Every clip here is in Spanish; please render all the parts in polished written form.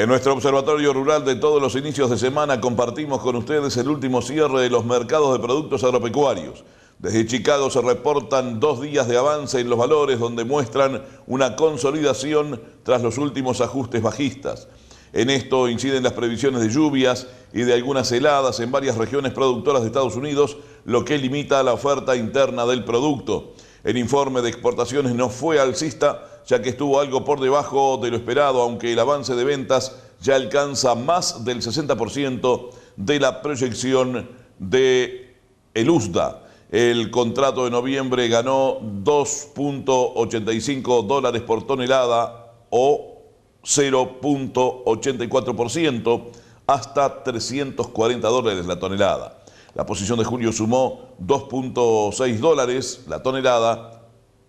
En nuestro observatorio rural de todos los inicios de semana compartimos con ustedes el último cierre de los mercados de productos agropecuarios. Desde Chicago se reportan 2 días de avance en los valores donde muestran una consolidación tras los últimos ajustes bajistas. En esto inciden las previsiones de lluvias y de algunas heladas en varias regiones productoras de Estados Unidos, lo que limita la oferta interna del producto. El informe de exportaciones no fue alcista, ya que estuvo algo por debajo de lo esperado, aunque el avance de ventas ya alcanza más del 60% de la proyección de el USDA. El contrato de noviembre ganó $2.85 por tonelada o 0.84% hasta $340 la tonelada. La posición de julio sumó $2.6 la tonelada,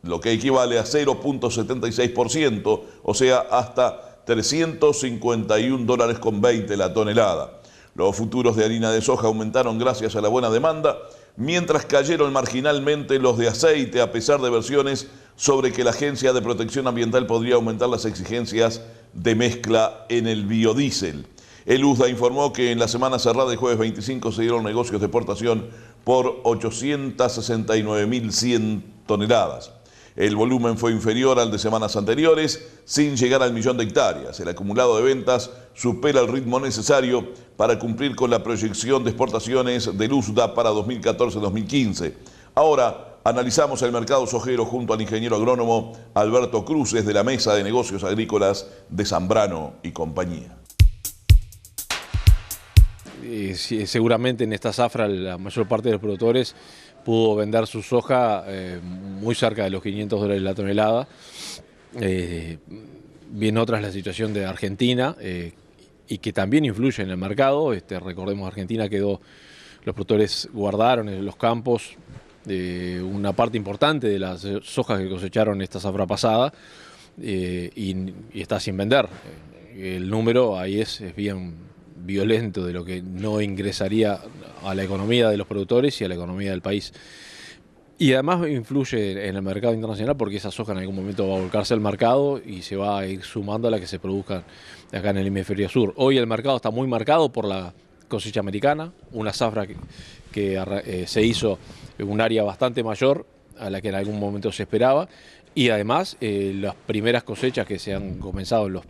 lo que equivale a 0.76%, o sea, hasta $351,20 la tonelada. Los futuros de harina de soja aumentaron gracias a la buena demanda, mientras cayeron marginalmente los de aceite, a pesar de versiones sobre que la Agencia de Protección Ambiental podría aumentar las exigencias de mezcla en el biodiesel. El USDA informó que en la semana cerrada del jueves 25 se dieron negocios de exportación por 869.100 toneladas. El volumen fue inferior al de semanas anteriores, sin llegar al 1.000.000 de hectáreas. El acumulado de ventas supera el ritmo necesario para cumplir con la proyección de exportaciones del USDA para 2014-2015. Ahora analizamos el mercado sojero junto al ingeniero agrónomo Alberto Cruces de la Mesa de Negocios Agrícolas de Zambrano y compañía. Sí, seguramente en esta zafra la mayor parte de los productores pudo vender su soja muy cerca de los $500 la tonelada. Bien, otra es la situación de Argentina y que también influye en el mercado. Recordemos, Argentina los productores guardaron en los campos una parte importante de las sojas que cosecharon esta zafra pasada y está sin vender. El número ahí es bien violento de lo que no ingresaría a la economía de los productores y a la economía del país. Y además influye en el mercado internacional porque esa soja en algún momento va a volcarse al mercado y se va a ir sumando a la que se produzca acá en el hemisferio sur. Hoy el mercado está muy marcado por la cosecha americana, una zafra que se hizo en un área bastante mayor a la que en algún momento se esperaba, y además las primeras cosechas que se han comenzado en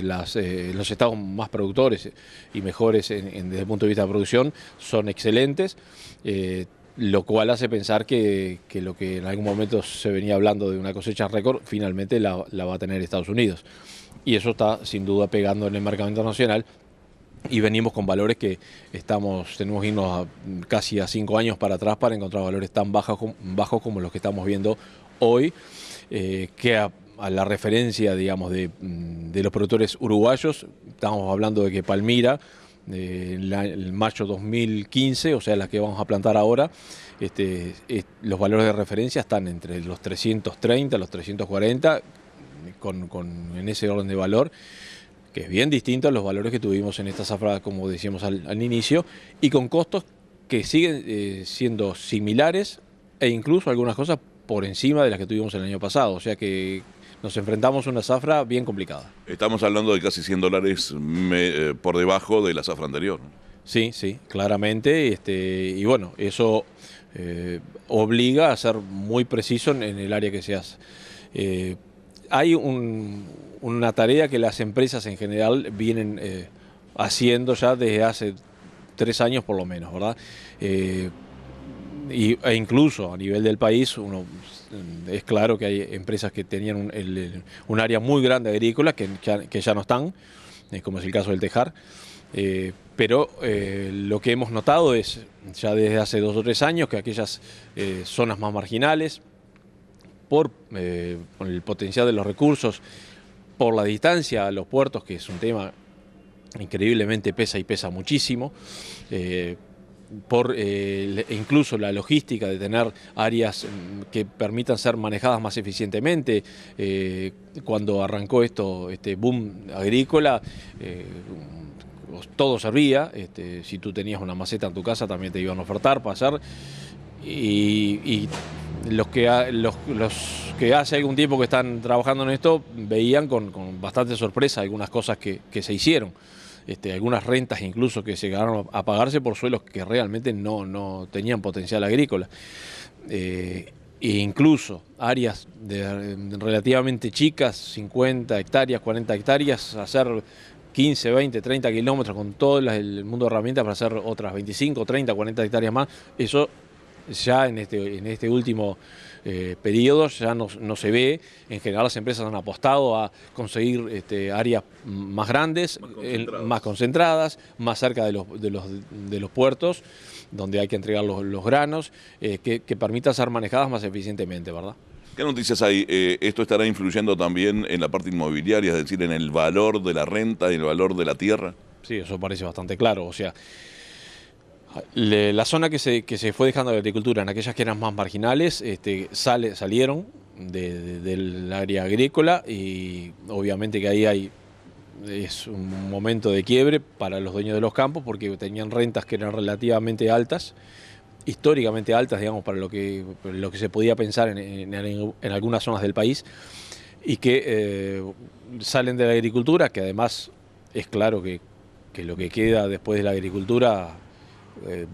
los estados más productores y mejores desde el punto de vista de producción son excelentes, lo cual hace pensar que lo que en algún momento se venía hablando de una cosecha récord, finalmente la va a tener Estados Unidos. Y eso está sin duda pegando en el mercado internacional y venimos con valores que tenemos que irnos casi a 5 años para atrás para encontrar valores tan bajos como los que estamos viendo hoy, que a la referencia, digamos, de los productores uruguayos, estamos hablando de que Palmira, el mayo 2015, o sea, la que vamos a plantar ahora, los valores de referencia están entre los 330, los 340, en ese orden de valor, que es bien distinto a los valores que tuvimos en esta zafra, como decíamos al inicio, y con costos que siguen siendo similares e incluso algunas cosas por encima de las que tuvimos el año pasado, o sea que nos enfrentamos a una zafra bien complicada. Estamos hablando de casi $100 por debajo de la zafra anterior. Sí, claramente, y bueno, eso obliga a ser muy preciso en el área que se hace. Hay una tarea que las empresas en general vienen haciendo ya desde hace 3 años por lo menos, ¿verdad? E incluso a nivel del país, es claro que hay empresas que tenían un área muy grande agrícola que ya no están, como es el caso del Tejar, pero lo que hemos notado es ya desde hace 2 o 3 años que aquellas zonas más marginales, por el potencial de los recursos, por la distancia a los puertos, que es un tema increíblemente pesa muchísimo, por incluso la logística de tener áreas que permitan ser manejadas más eficientemente. Cuando arrancó este boom agrícola, todo servía. Si tú tenías una maceta en tu casa también te iban a ofertar para hacer. y los que hace algún tiempo que están trabajando en esto veían con bastante sorpresa algunas cosas que se hicieron. Algunas rentas incluso que se llegaron a pagarse por suelos que realmente no tenían potencial agrícola. E incluso áreas relativamente chicas, 50 hectáreas, 40 hectáreas, hacer 15, 20, 30 kilómetros con todo el mundo de herramientas para hacer otras 25, 30, 40 hectáreas más, eso ya en este último periodo ya no se ve. En general las empresas han apostado a conseguir áreas más grandes, más concentradas, más cerca de los puertos, donde hay que entregar los granos, que permitan ser manejadas más eficientemente, ¿verdad? ¿Qué noticias hay? ¿Esto estará influyendo también en la parte inmobiliaria, es decir, en el valor de la renta y el valor de la tierra? Sí, eso parece bastante claro. O sea, la zona que se fue dejando de agricultura, en aquellas que eran más marginales, salieron del área agrícola, y obviamente que ahí es un momento de quiebre para los dueños de los campos, porque tenían rentas que eran relativamente altas, históricamente altas, digamos, para lo que se podía pensar en algunas zonas del país, y que salen de la agricultura, que además es claro que lo que queda después de la agricultura,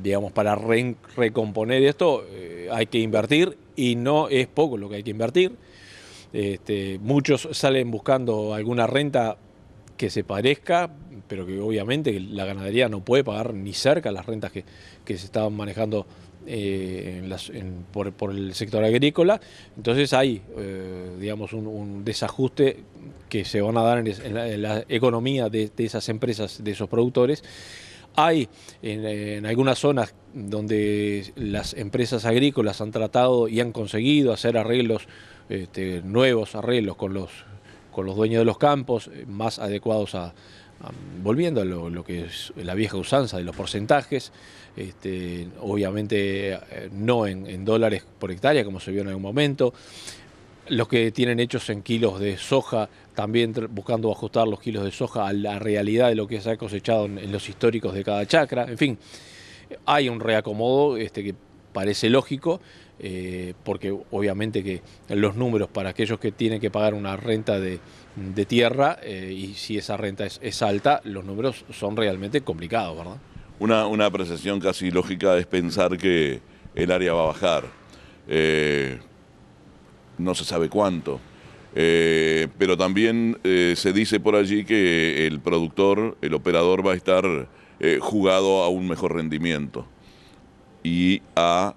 digamos, para recomponer esto, hay que invertir, y no es poco lo que hay que invertir. Muchos salen buscando alguna renta que se parezca, pero que obviamente la ganadería no puede pagar ni cerca las rentas que se estaban manejando por el sector agrícola. Entonces hay, digamos, un desajuste que se van a dar en la economía de esas empresas, de esos productores. Hay en algunas zonas donde las empresas agrícolas han tratado y han conseguido hacer arreglos, nuevos arreglos con los dueños de los campos, más adecuados volviendo a lo que es la vieja usanza de los porcentajes, obviamente no en dólares por hectárea como se vio en algún momento. Los que tienen hechos en kilos de soja, también buscando ajustar los kilos de soja a la realidad de lo que se ha cosechado en los históricos de cada chacra. En fin, hay un reacomodo que parece lógico, porque obviamente que los números para aquellos que tienen que pagar una renta de tierra, y si esa renta es alta, los números son realmente complicados, ¿verdad? Una apreciación casi lógica es pensar que el área va a bajar. No se sabe cuánto, pero también se dice por allí que el productor, el operador, va a estar jugado a un mejor rendimiento y a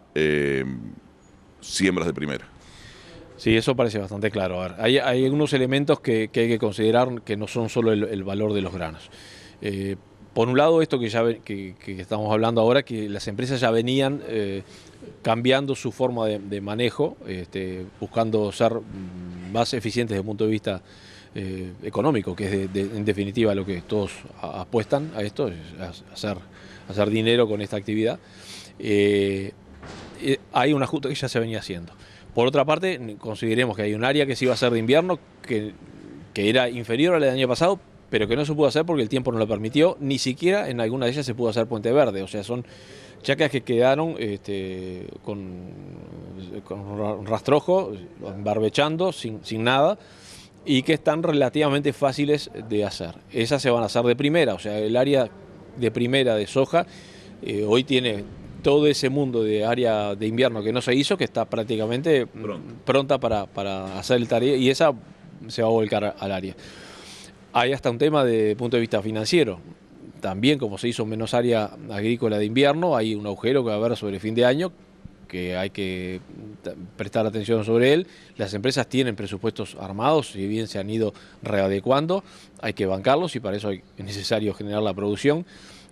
siembras de primera. Sí, eso parece bastante claro. A ver, hay algunos elementos que hay que considerar, que no son solo el valor de los granos. Por un lado, esto que estamos hablando ahora, que las empresas ya venían cambiando su forma de manejo, buscando ser más eficientes desde el punto de vista económico, que es en definitiva lo que todos apuestan a esto, es hacer dinero con esta actividad. Hay un ajuste que ya se venía haciendo. Por otra parte, consideremos que hay un área que se iba a hacer de invierno, que era inferior a la del año pasado, pero que no se pudo hacer porque el tiempo no lo permitió. Ni siquiera en alguna de ellas se pudo hacer Puente Verde. O sea, son chacras que quedaron con rastrojo, barbechando, sin nada, y que están relativamente fáciles de hacer. Esas se van a hacer de primera. O sea, el área de primera de soja hoy tiene todo ese mundo de área de invierno que no se hizo, que está prácticamente pronta para hacer el tarea, y esa se va a volcar al área. Hay hasta un tema de punto de vista financiero. También, como se hizo menos área agrícola de invierno, hay un agujero que va a haber sobre fin de año, que hay que prestar atención sobre él. Las empresas tienen presupuestos armados, si bien se han ido readecuando, hay que bancarlos, y para eso es necesario generar la producción.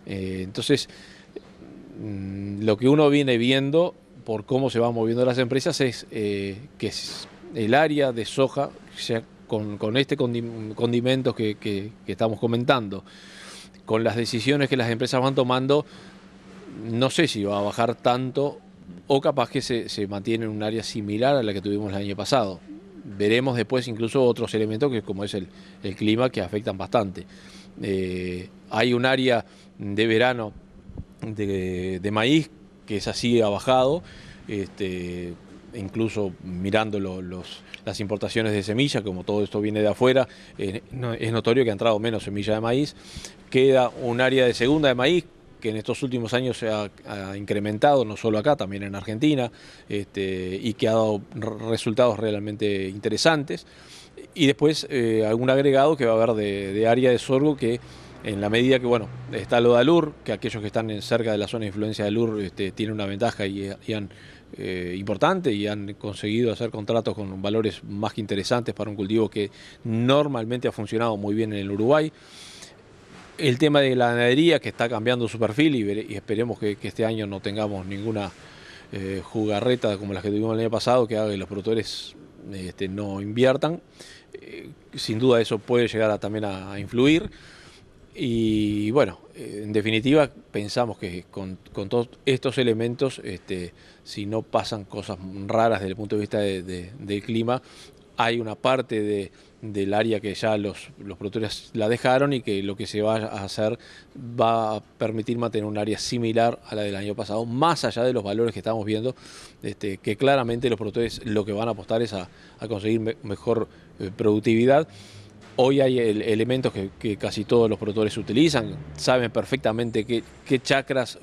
Entonces, lo que uno viene viendo por cómo se van moviendo las empresas es que el área de soja, con este condimento que estamos comentando, con las decisiones que las empresas van tomando, no sé si va a bajar tanto, o capaz que se mantiene en un área similar a la que tuvimos el año pasado. Veremos después incluso otros elementos, que como es el clima, que afectan bastante. Hay un área de verano de maíz que es así, ha bajado, incluso mirando las importaciones de semilla, como todo esto viene de afuera, es notorio que ha entrado menos semilla de maíz. Queda un área de segunda de maíz que en estos últimos años se ha incrementado, no solo acá, también en Argentina, y que ha dado resultados realmente interesantes. Y después algún agregado que va a haber de área de sorgo que, en la medida que, bueno, está lo de Alur, que aquellos que están cerca de la zona de influencia de Alur tienen una ventaja importante y han conseguido hacer contratos con valores más que interesantes para un cultivo que normalmente ha funcionado muy bien en el Uruguay. El tema de la ganadería, que está cambiando su perfil y esperemos que este año no tengamos ninguna jugarreta como las que tuvimos el año pasado, que haga que los productores no inviertan. Sin duda eso puede llegar también a influir. Y bueno, en definitiva pensamos que con todos estos elementos, si no pasan cosas raras desde el punto de vista del clima, hay una parte del área que ya los productores la dejaron y que lo que se va a hacer va a permitir mantener un área similar a la del año pasado, más allá de los valores que estamos viendo, que claramente los productores lo que van a apostar es a conseguir mejor productividad. Hoy hay elementos que casi todos los productores utilizan, saben perfectamente qué chacras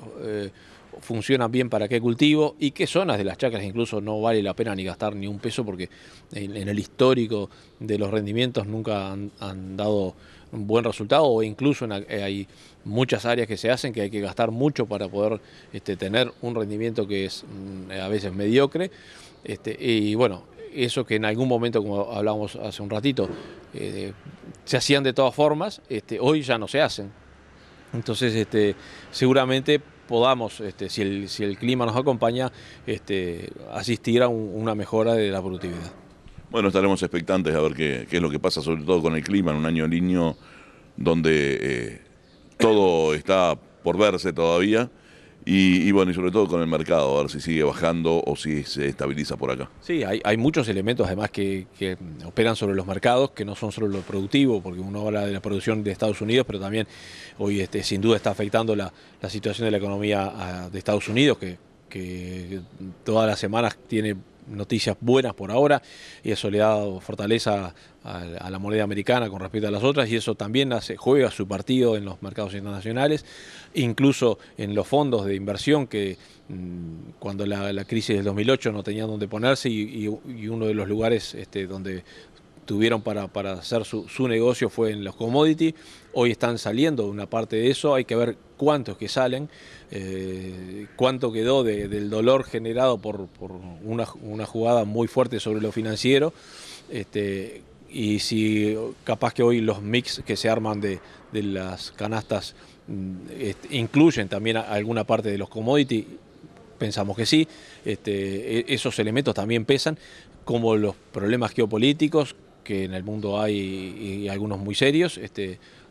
funcionan bien para qué cultivo y qué zonas de las chacras incluso no vale la pena ni gastar ni un peso, porque en el histórico de los rendimientos nunca han dado un buen resultado, o incluso hay muchas áreas que se hacen que hay que gastar mucho para poder tener un rendimiento que es a veces mediocre. Y bueno, eso que en algún momento, como hablábamos hace un ratito, se hacían de todas formas, hoy ya no se hacen. Entonces seguramente podamos, si el clima nos acompaña, asistir a una mejora de la productividad. Bueno, estaremos expectantes a ver qué es lo que pasa, sobre todo con el clima, en un año niño donde todo está por verse todavía. Y bueno, y sobre todo con el mercado, a ver si sigue bajando o si se estabiliza por acá. Sí, hay muchos elementos además que operan sobre los mercados, que no son solo lo productivo, porque uno habla de la producción de Estados Unidos, pero también hoy sin duda está afectando la situación de la economía de Estados Unidos, que todas las semanas tiene noticias buenas por ahora, y eso le ha dado fortaleza a la moneda americana con respecto a las otras, y eso también juega su partido en los mercados internacionales, incluso en los fondos de inversión que cuando la crisis del 2008 no tenían dónde ponerse, y uno de los lugares donde tuvieron para hacer su negocio fue en los commodities. Hoy están saliendo una parte de eso, hay que ver cuántos que salen, cuánto quedó del dolor generado por una jugada muy fuerte sobre lo financiero, y si capaz que hoy los mix que se arman de las canastas incluyen también alguna parte de los commodities. Pensamos que sí, esos elementos también pesan, como los problemas geopolíticos, que en el mundo hay y algunos muy serios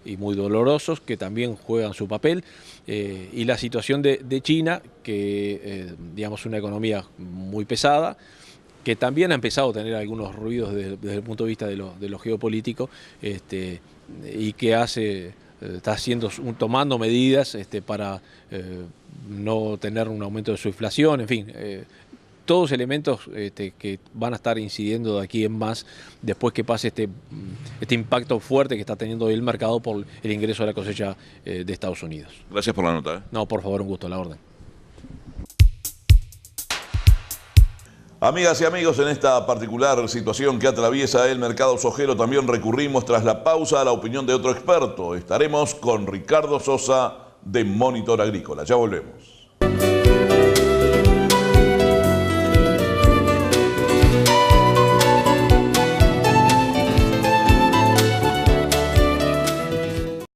y muy dolorosos, que también juegan su papel, y la situación de China, que digamos una economía muy pesada, que también ha empezado a tener algunos ruidos desde el punto de vista de lo geopolítico, y que está tomando medidas para no tener un aumento de su inflación, en fin, todos elementos que van a estar incidiendo de aquí en más después que pase este impacto fuerte que está teniendo hoy el mercado por el ingreso de la cosecha de Estados Unidos. Gracias por la nota. No, por favor, un gusto, a la orden. Amigas y amigos, en esta particular situación que atraviesa el mercado sojero, también recurrimos tras la pausa a la opinión de otro experto. Estaremos con Ricardo Sosa de Monitor Agrícola. Ya volvemos.